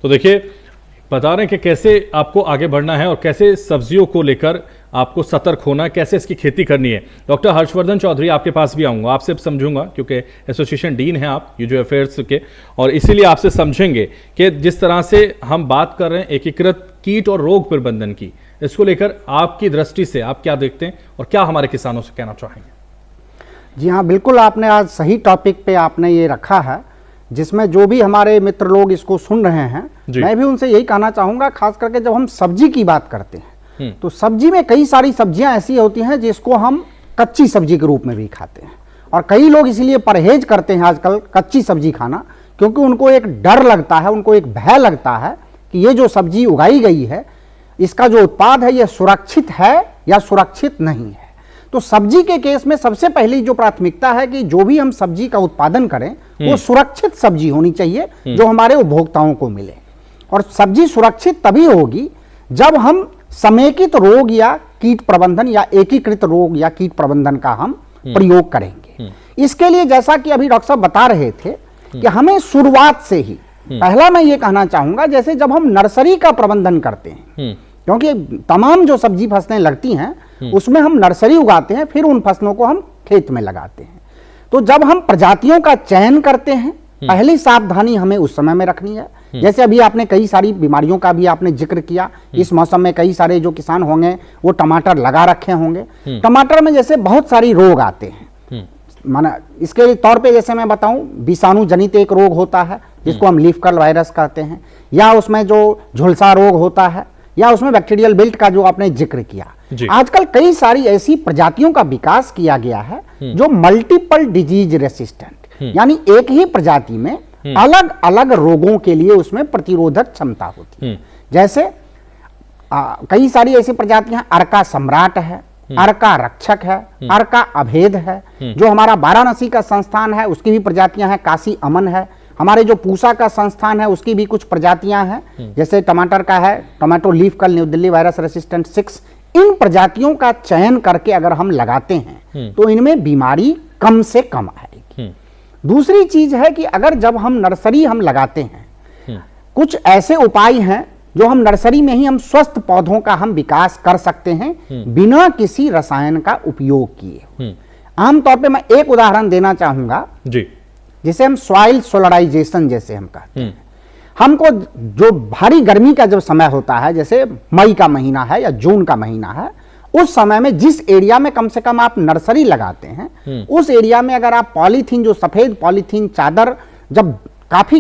तो देखिए, बता रहे हैं कि कैसे आपको आगे बढ़ना है और कैसे सब्जियों को लेकर आपको सतर्क होना है, कैसे इसकी खेती करनी है। डॉक्टर हर्षवर्धन चौधरी, आपके पास भी आऊँगा, आपसे समझूंगा क्योंकि एसोसिएशन डीन हैं आप यूजो अफेयर्स के, और इसीलिए आपसे समझेंगे कि जिस तरह से हम बात कर रहे हैं एकीकृत कीट और रोग प्रबंधन की, इसको लेकर आपकी दृष्टि से आप क्या देखते हैं और क्या हमारे किसानों से कहना चाहेंगे। जी हाँ, बिल्कुल, आपने आज सही टॉपिक पे आपने ये रखा है, जिसमें जो भी हमारे मित्र लोग इसको सुन रहे हैं, मैं भी उनसे यही कहना चाहूँगा, खास करके जब हम सब्जी की बात करते हैं तो सब्जी में कई सारी सब्जियां ऐसी होती हैं जिसको हम कच्ची सब्जी के रूप में भी खाते हैं, और कई लोग इसीलिए परहेज करते हैं आजकल कच्ची सब्जी खाना, क्योंकि उनको एक डर लगता है, उनको एक भय लगता है कि ये जो सब्जी उगाई गई है, इसका जो उत्पाद है, ये सुरक्षित है या सुरक्षित नहीं है। तो सब्जी के केस में सबसे पहली जो प्राथमिकता है कि जो भी हम सब्जी का उत्पादन करें वो सुरक्षित सब्जी होनी चाहिए जो हमारे उपभोक्ताओं को मिले। और सब्जी सुरक्षित तभी होगी जब हम समेकित रोग या कीट प्रबंधन या एकीकृत रोग या कीट प्रबंधन का हम प्रयोग करेंगे। इसके लिए जैसा कि अभी डॉक्टर साहब बता रहे थे कि हमें शुरुआत से ही, पहला मैं ये कहना चाहूंगा, जैसे जब हम नर्सरी का प्रबंधन करते हैं, क्योंकि तमाम जो सब्जी फसलें लगती हैं उसमें हम नर्सरी उगाते हैं, फिर उन फसलों को हम खेत में लगाते हैं। तो जब हम प्रजातियों का चयन करते हैं, पहली सावधानी हमें उस समय में रखनी है। जैसे अभी आपने कई सारी बीमारियों का भी आपने जिक्र किया, इस मौसम में कई सारे जो किसान होंगे वो टमाटर लगा रखे होंगे, टमाटर में जैसे बहुत सारी रोग आते हैं। माना इसके तौर पे जैसे मैं बताऊं, विषाणु जनित एक रोग होता है जिसको हम लीफ कर्ल वायरस कहते हैं, या उसमें जो झुलसा रोग होता है, या उसमें बैक्टीरियल बिल्ट का जो आपने जिक्र किया। आजकल कई सारी ऐसी प्रजातियों का विकास किया गया है जो मल्टीपल डिजीज रेसिस्टेंट, यानी एक ही प्रजाति में अलग अलग रोगों के लिए उसमें प्रतिरोधक क्षमता होती है। जैसे कई सारी ऐसी प्रजातियां, अर्का सम्राट है, अर्का रक्षक है, अर्का अभेद है, जो हमारा वाराणसी का संस्थान है उसकी भी प्रजातियां हैं, काशी अमन है, हमारे जो पूसा का संस्थान है उसकी भी कुछ प्रजातियां हैं, जैसे टमाटर का है tomato leaf curl new Delhi virus resistant 6। इन प्रजातियों का चयन करके अगर हम लगाते हैं तो इनमें बीमारी कम से कम आएगी। दूसरी चीज है कि अगर जब हम नर्सरी हम लगाते हैं, कुछ ऐसे उपाय हैं जो हम नर्सरी में ही हम स्वस्थ पौधों का हम विकास कर सकते हैं बिना किसी रसायन का उपयोग किए। आमतौर पे मैं एक उदाहरण देना चाहूंगा जी, जिसे हम सॉइल सोलराइजेशन जैसे हम कहते हैं। हमको जो भारी गर्मी का जब समय होता है, जैसे मई का महीना है या जून का महीना है, उस समय में जिस एरिया में कम से कम आप नर्सरी लगाते हैं उस एरिया में अगर आप पॉलीथीन, जो सफेद पॉलीथीन चादर जब काफी